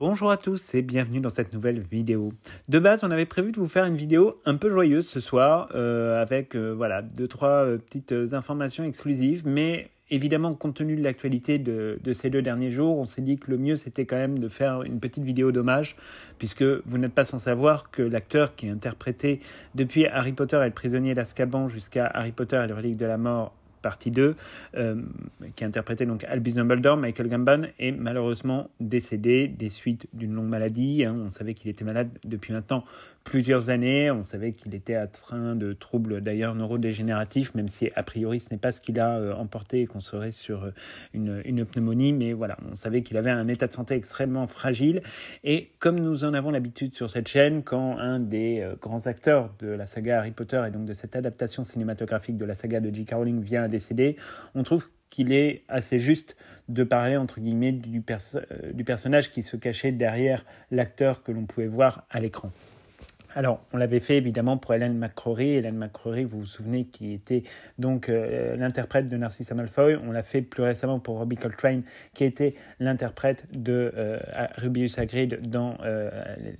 Bonjour à tous et bienvenue dans cette nouvelle vidéo. De base, on avait prévu de vous faire une vidéo un peu joyeuse ce soir avec deux, trois petites informations exclusives, mais évidemment, compte tenu de l'actualité de ces 2 derniers jours, on s'est dit que le mieux c'était quand même de faire une petite vidéo d'hommage, puisque vous n'êtes pas sans savoir que l'acteur qui a interprété depuis Harry Potter et le prisonnier d'Azkaban jusqu'à Harry Potter et le relique de la mort partie 2, qui a interprété donc Albus Dumbledore, Michael Gambon, est malheureusement décédé des suites d'une longue maladie. On savait qu'il était malade depuis maintenant plusieurs années. On savait qu'il était atteint de troubles d'ailleurs neurodégénératifs, même si a priori ce n'est pas ce qu'il a emporté et qu'on serait sur une pneumonie. Mais voilà, on savait qu'il avait un état de santé extrêmement fragile. Et comme nous en avons l'habitude sur cette chaîne, quand un des grands acteurs de la saga Harry Potter et donc de cette adaptation cinématographique de la saga de J.K. Rowling vient à décéder, on trouve qu'il est assez juste de parler entre guillemets du personnage qui se cachait derrière l'acteur que l'on pouvait voir à l'écran. Alors, on l'avait fait évidemment pour Ellen McCrory. Ellen McCrory, vous vous souvenez, qui était donc l'interprète de Narcissa Malfoy. On l'a fait plus récemment pour Robbie Coltrane, qui était l'interprète de Rubeus Hagrid dans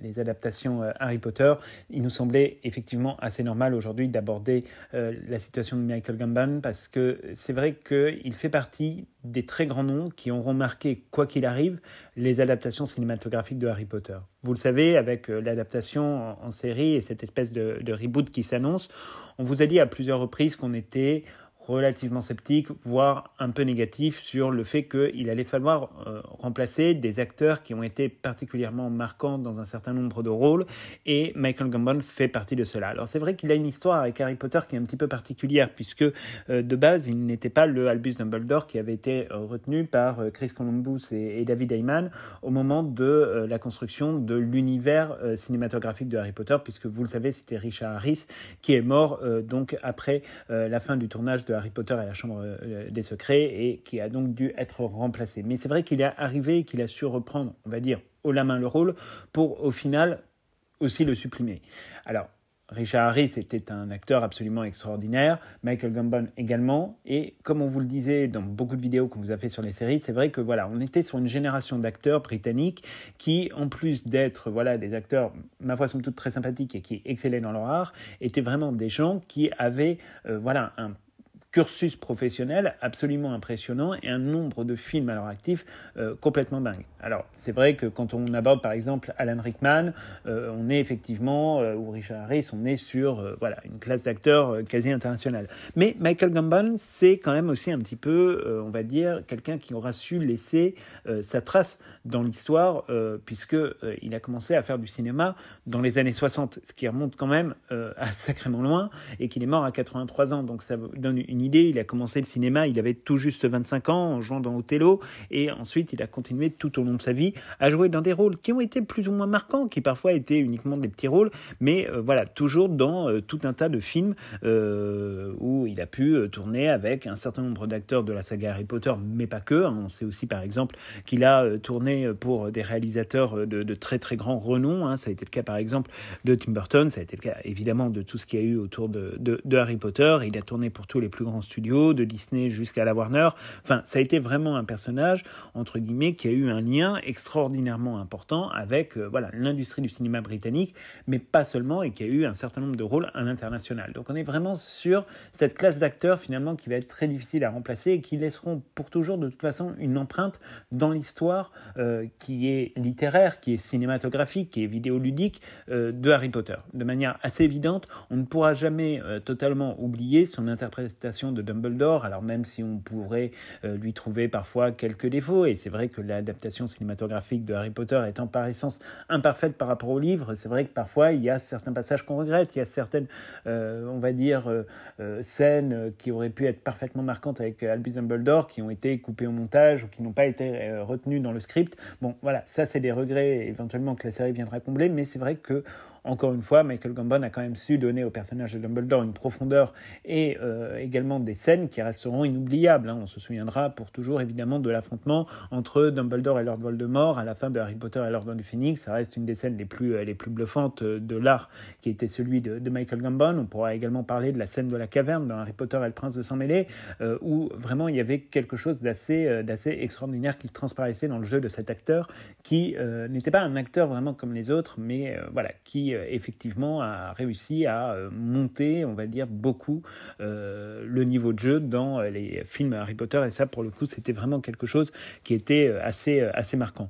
les adaptations Harry Potter. Il nous semblait effectivement assez normal aujourd'hui d'aborder la situation de Michael Gambon, parce que c'est vrai qu'il fait partie des très grands noms qui auront marqué, quoi qu'il arrive, les adaptations cinématographiques de Harry Potter. Vous le savez, avec l'adaptation en série et cette espèce de reboot qui s'annonce, on vous a dit à plusieurs reprises qu'on était relativement sceptique, voire un peu négatif sur le fait qu'il allait falloir remplacer des acteurs qui ont été particulièrement marquants dans un certain nombre de rôles, et Michael Gambon fait partie de cela. Alors c'est vrai qu'il a une histoire avec Harry Potter qui est un petit peu particulière, puisque de base il n'était pas le Albus Dumbledore qui avait été retenu par Chris Columbus et David Heyman au moment de la construction de l'univers cinématographique de Harry Potter, puisque vous le savez, c'était Richard Harris qui est mort donc après la fin du tournage de Harry Potter et la Chambre des Secrets, et qui a donc dû être remplacé. Mais c'est vrai qu'il est arrivé et qu'il a su reprendre, on va dire, haut la main le rôle pour, au final, aussi le supprimer. Alors, Richard Harris était un acteur absolument extraordinaire, Michael Gambon également, et comme on vous le disait dans beaucoup de vidéos qu'on vous a fait sur les séries, c'est vrai que voilà, on était sur une génération d'acteurs britanniques qui, en plus d'être des acteurs, ma foi, somme toute très sympathiques et qui excellaient dans leur art, étaient vraiment des gens qui avaient un cursus professionnel absolument impressionnant et un nombre de films à leur actif complètement dingue. Alors, c'est vrai que quand on aborde par exemple Alan Rickman, on est effectivement, ou Richard Harris, on est sur une classe d'acteurs quasi internationale. Mais Michael Gambon, c'est quand même aussi un petit peu, on va dire, quelqu'un qui aura su laisser sa trace dans l'histoire, puisqu'il a commencé à faire du cinéma dans les années 60, ce qui remonte quand même à sacrément loin, et qu'il est mort à 83 ans. Donc ça donne une idée. Il a commencé le cinéma, il avait tout juste 25 ans en jouant dans Othello, et ensuite il a continué tout au long de sa vie à jouer dans des rôles qui ont été plus ou moins marquants, qui parfois étaient uniquement des petits rôles, mais toujours dans tout un tas de films où il a pu tourner avec un certain nombre d'acteurs de la saga Harry Potter, mais pas que. On sait aussi par exemple qu'il a tourné pour des réalisateurs de très très grand renom. Ça a été le cas par exemple de Tim Burton, ça a été le cas évidemment de tout ce qu'il y a eu autour de Harry Potter. Il a tourné pour tous les plus grands studios, de Disney jusqu'à la Warner. Enfin, ça a été vraiment un personnage, entre guillemets, qui a eu un lien extraordinairement important avec l'industrie du cinéma britannique, mais pas seulement, et qui a eu un certain nombre de rôles à l'international. Donc on est vraiment sur cette classe d'acteurs finalement qui va être très difficile à remplacer et qui laisseront pour toujours de toute façon une empreinte dans l'histoire qui est littéraire, qui est cinématographique, qui est vidéoludique de Harry Potter. De manière assez évidente, on ne pourra jamais totalement oublier son interprétation de Dumbledore, alors même si on pourrait lui trouver parfois quelques défauts, et c'est vrai que l'adaptation cinématographique de Harry Potter étant par essence imparfaite par rapport au livre, c'est vrai que parfois il y a certains passages qu'on regrette, il y a certaines scènes qui auraient pu être parfaitement marquantes avec Albus Dumbledore, qui ont été coupées au montage ou qui n'ont pas été retenues dans le script. Bon, voilà, ça c'est des regrets éventuellement que la série viendra combler, mais c'est vrai que encore une fois, Michael Gambon a quand même su donner au personnage de Dumbledore une profondeur et également évidemment des scènes qui resteront inoubliables. On se souviendra pour toujours évidemment de l'affrontement entre Dumbledore et Lord Voldemort à la fin de Harry Potter et l'Ordre du Phénix. Ça reste une des scènes les plus bluffantes de l'art qui était celui de Michael Gambon. On pourra également parler de la scène de la caverne dans Harry Potter et le Prince de Sang Mêlé, où vraiment il y avait quelque chose d'assez extraordinaire qui transparaissait dans le jeu de cet acteur qui n'était pas un acteur vraiment comme les autres, mais qui effectivement a réussi à monter, on va dire, beaucoup le niveau de jeu dans les films Harry Potter, et ça pour le coup c'était vraiment quelque chose qui était assez marquant.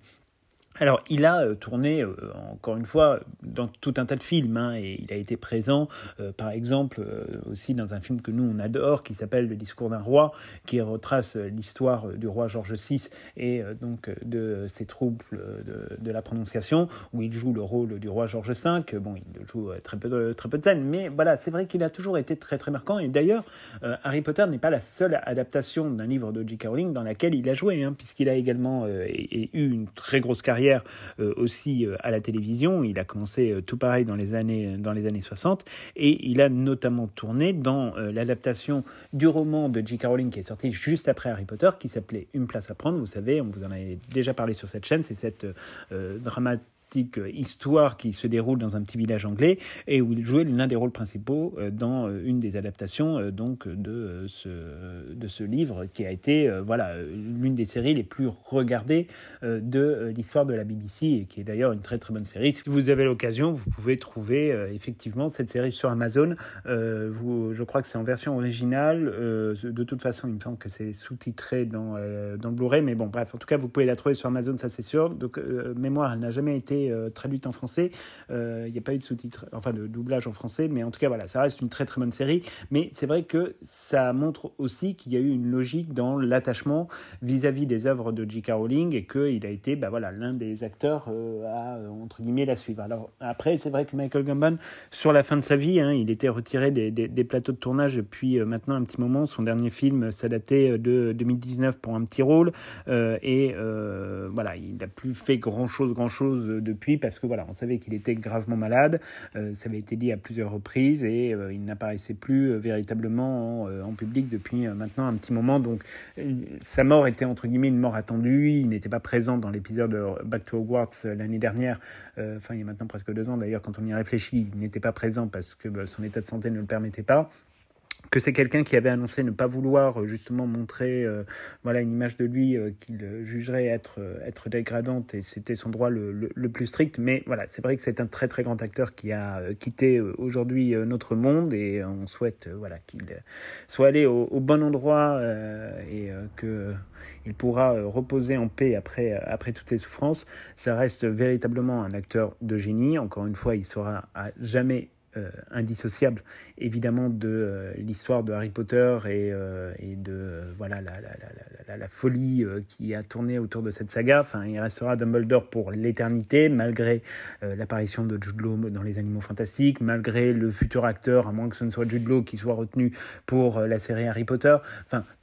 Alors, il a tourné, encore une fois, dans tout un tas de films, et il a été présent, par exemple, aussi dans un film que nous, on adore, qui s'appelle Le discours d'un roi, qui retrace l'histoire du roi George VI et donc de ses troubles de la prononciation, où il joue le rôle du roi George V. Bon, il joue très peu de scènes, mais voilà, c'est vrai qu'il a toujours été très très marquant, et d'ailleurs, Harry Potter n'est pas la seule adaptation d'un livre de J.K. Rowling dans laquelle il a joué, puisqu'il a également eu une très grosse carrière aussi à la télévision. Il a commencé tout pareil dans les années 60, et il a notamment tourné dans l'adaptation du roman de J.K. Rowling qui est sorti juste après Harry Potter, qui s'appelait Une place à prendre. Vous savez, on vous en avait déjà parlé sur cette chaîne, c'est cette dramatique histoire qui se déroule dans un petit village anglais, et où il jouait l'un des rôles principaux dans une des adaptations donc de ce livre qui a été l'une des séries les plus regardées de l'histoire de la BBC, et qui est d'ailleurs une très très bonne série. Si vous avez l'occasion, vous pouvez trouver effectivement cette série sur Amazon. Je crois que c'est en version originale. De toute façon, il me semble que c'est sous-titré dans le Blu-ray, mais bon, bref, en tout cas, vous pouvez la trouver sur Amazon, ça c'est sûr. Donc, mémoire, elle n'a jamais été traduite en français. Il n'y a pas eu de sous-titres, enfin de doublage en français, mais en tout cas, voilà, ça reste une très très bonne série. Mais c'est vrai que ça montre aussi qu'il y a eu une logique dans l'attachement vis-à-vis des œuvres de J.K. Rowling, et qu'il a été l'un des acteurs à, entre guillemets, la suivre. Alors après, c'est vrai que Michael Gambon, sur la fin de sa vie, il était retiré des plateaux de tournage depuis maintenant un petit moment. Son dernier film, ça datait de 2019 pour un petit rôle, il n'a plus fait grand-chose depuis, parce que on savait qu'il était gravement malade. Ça avait été dit à plusieurs reprises, et il n'apparaissait plus véritablement en public depuis maintenant un petit moment. Donc sa mort était entre guillemets une mort attendue. Il n'était pas présent dans l'épisode de Back to Hogwarts l'année dernière, il y a maintenant presque 2 ans d'ailleurs, quand on y réfléchit. Il n'était pas présent parce que son état de santé ne le permettait pas. Que c'est quelqu'un qui avait annoncé ne pas vouloir justement montrer une image de lui qu'il jugerait être dégradante, et c'était son droit le plus strict. Mais voilà, c'est vrai que c'est un très très grand acteur qui a quitté aujourd'hui notre monde, et on souhaite qu'il soit allé au bon endroit, et qu'il pourra reposer en paix après toutes ces souffrances. Ça reste véritablement un acteur de génie. Encore une fois, il sera à jamais indissociable évidemment de l'histoire de Harry Potter et de la folie qui a tourné autour de cette saga. Il restera Dumbledore pour l'éternité, malgré l'apparition de Jude Law dans Les Animaux Fantastiques, malgré le futur acteur, à moins que ce ne soit Jude Law qui soit retenu pour la série Harry Potter.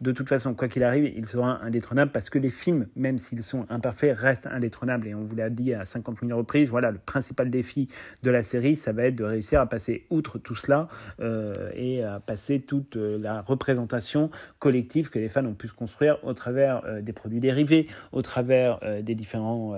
De toute façon, quoi qu'il arrive, il sera indétrônable, parce que les films, même s'ils sont imparfaits, restent indétrônables, et on vous l'a dit à 50 000 reprises. Le principal défi de la série, ça va être de réussir à passer outre tout cela et à passer toute la représentation collective que les fans ont pu se construire au travers des produits dérivés, au travers des différents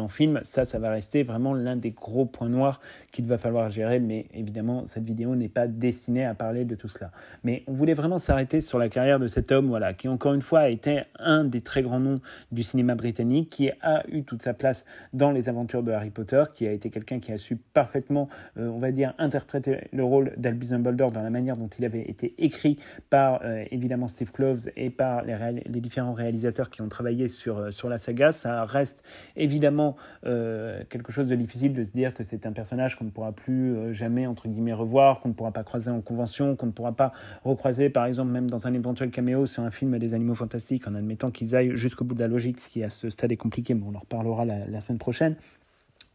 films. Ça va rester vraiment l'un des gros points noirs qu'il va falloir gérer, mais évidemment cette vidéo n'est pas destinée à parler de tout cela. Mais on voulait vraiment s'arrêter sur la carrière de cet homme, qui encore une fois a été un des très grands noms du cinéma britannique, qui a eu toute sa place dans les aventures de Harry Potter, qui a été quelqu'un qui a su parfaitement, on va dire, interpréter le rôle d'Albus Dumbledore dans la manière dont il avait été écrit par évidemment Steve Kloves et par les différents réalisateurs qui ont travaillé sur la saga. Ça reste évidemment quelque chose de difficile de se dire que c'est un personnage qu'on ne pourra plus jamais entre guillemets revoir, qu'on ne pourra pas croiser en convention, qu'on ne pourra pas recroiser par exemple même dans un éventuel caméo sur un film des Animaux Fantastiques, en admettant qu'ils aillent jusqu'au bout de la logique, ce qui à ce stade est compliqué, mais on en reparlera la semaine prochaine.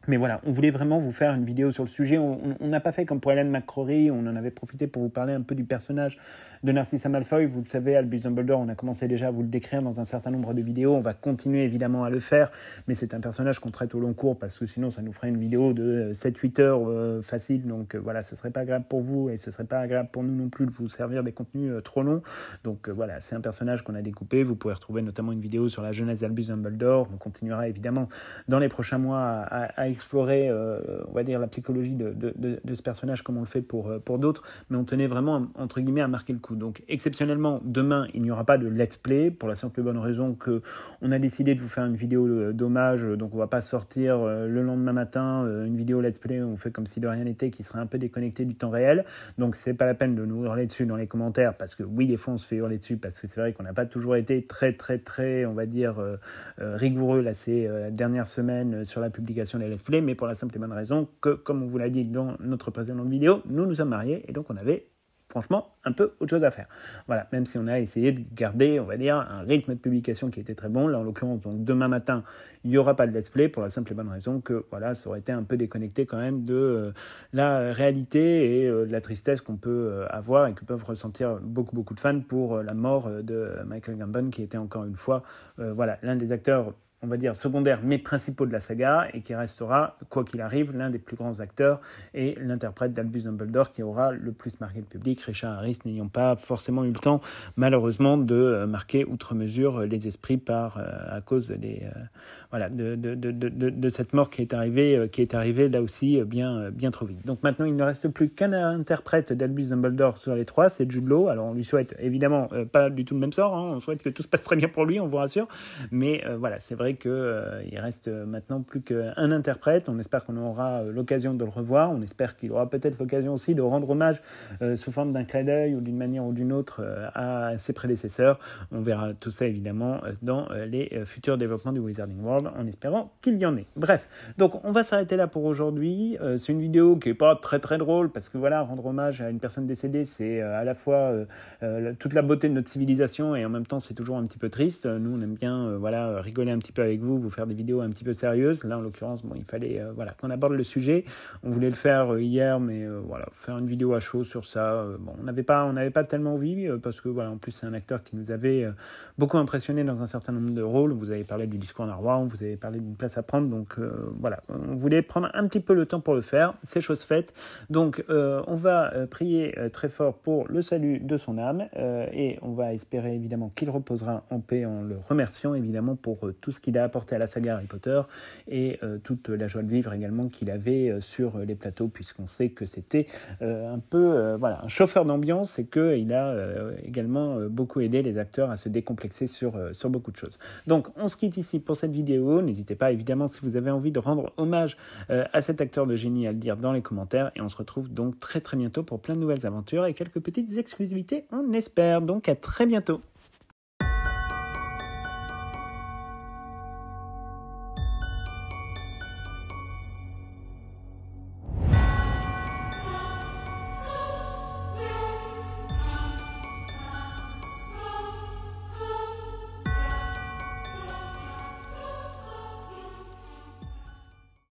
Mais voilà, on voulait vraiment vous faire une vidéo sur le sujet. On n'a pas fait comme pour Hélène McCrory, on en avait profité pour vous parler un peu du personnage de Narcissa Malfoy. Vous le savez, Albus Dumbledore, on a commencé déjà à vous le décrire dans un certain nombre de vidéos. On va continuer évidemment à le faire, mais c'est un personnage qu'on traite au long cours parce que sinon ça nous ferait une vidéo de 7-8 heures facile. Donc voilà, ce serait pas agréable pour vous et ce serait pas agréable pour nous non plus de vous servir des contenus trop longs. Donc voilà, c'est un personnage qu'on a découpé. Vous pourrez retrouver notamment une vidéo sur la jeunesse d'Albus Dumbledore. On continuera évidemment dans les prochains mois à explorer, on va dire, la psychologie de ce personnage comme on le fait pour d'autres, mais on tenait vraiment, entre guillemets, à marquer le coup. Donc, exceptionnellement, demain, il n'y aura pas de let's play, pour la simple et bonne raison qu'on a décidé de vous faire une vidéo d'hommage, donc on ne va pas sortir le lendemain matin une vidéo let's play, on fait comme si de rien n'était, qui serait un peu déconnecté du temps réel, donc c'est pas la peine de nous hurler dessus dans les commentaires, parce que oui, des fois, on se fait hurler dessus, parce que c'est vrai qu'on n'a pas toujours été très, on va dire, rigoureux là, ces dernières semaines sur la publication des let's play, mais pour la simple et bonne raison que, comme on vous l'a dit dans notre précédente vidéo, nous sommes mariés et donc on avait franchement un peu autre chose à faire. Voilà, même si on a essayé de garder, on va dire, un rythme de publication qui était très bon. Là, en l'occurrence, donc demain matin, il n'y aura pas de let's play pour la simple et bonne raison que voilà, ça aurait été un peu déconnecté quand même de la réalité et de la tristesse qu'on peut avoir et que peuvent ressentir beaucoup de fans pour la mort de Michael Gambon, qui était encore une fois voilà, l'un des acteurs, on va dire, secondaires mais principaux de la saga et qui restera, quoi qu'il arrive, l'un des plus grands acteurs et l'interprète d'Albus Dumbledore qui aura le plus marqué le public, Richard Harris n'ayant pas forcément eu le temps, malheureusement, de marquer outre mesure les esprits à cause des, voilà, de cette mort qui est arrivée là aussi bien trop vite. Donc maintenant, il ne reste plus qu'un interprète d'Albus Dumbledore sur les trois, c'est Jude Law. Alors on lui souhaite évidemment pas du tout le même sort, hein, on souhaite que tout se passe très bien pour lui, on vous rassure, mais voilà, c'est vrai qu'il reste maintenant plus qu'un interprète. On espère qu'on aura l'occasion de le revoir. On espère qu'il aura peut-être l'occasion aussi de rendre hommage sous forme d'un clin d'œil ou d'une manière ou d'une autre à ses prédécesseurs. On verra tout ça évidemment dans les futurs développements du Wizarding World en espérant qu'il y en ait. Bref, donc on va s'arrêter là pour aujourd'hui. C'est une vidéo qui n'est pas très drôle parce que voilà, rendre hommage à une personne décédée, c'est à la fois toute la beauté de notre civilisation et en même temps c'est toujours un petit peu triste. Nous on aime bien voilà, rigoler un petit peu avec vous faire des vidéos un petit peu sérieuses. Là, en l'occurrence, bon, il fallait voilà, qu'on aborde le sujet. On voulait le faire hier, mais voilà, faire une vidéo à chaud sur ça. Bon, on n'avait pas tellement envie parce que voilà, en plus, c'est un acteur qui nous avait beaucoup impressionné dans un certain nombre de rôles. Vous avez parlé du discours narrois, vous avez parlé d'une place à prendre. Donc voilà, on voulait prendre un petit peu le temps pour le faire. C'est chose faite. Donc on va prier très fort pour le salut de son âme et on va espérer évidemment qu'il reposera en paix en le remerciant évidemment pour tout ce qu'il a apporté à la saga Harry Potter et toute la joie de vivre également qu'il avait sur les plateaux, puisqu'on sait que c'était un peu voilà, un chauffeur d'ambiance et qu'il a également beaucoup aidé les acteurs à se décomplexer sur beaucoup de choses. Donc on se quitte ici pour cette vidéo. N'hésitez pas évidemment si vous avez envie de rendre hommage à cet acteur de génie à le dire dans les commentaires et on se retrouve donc très bientôt pour plein de nouvelles aventures et quelques petites exclusivités on espère. Donc à très bientôt.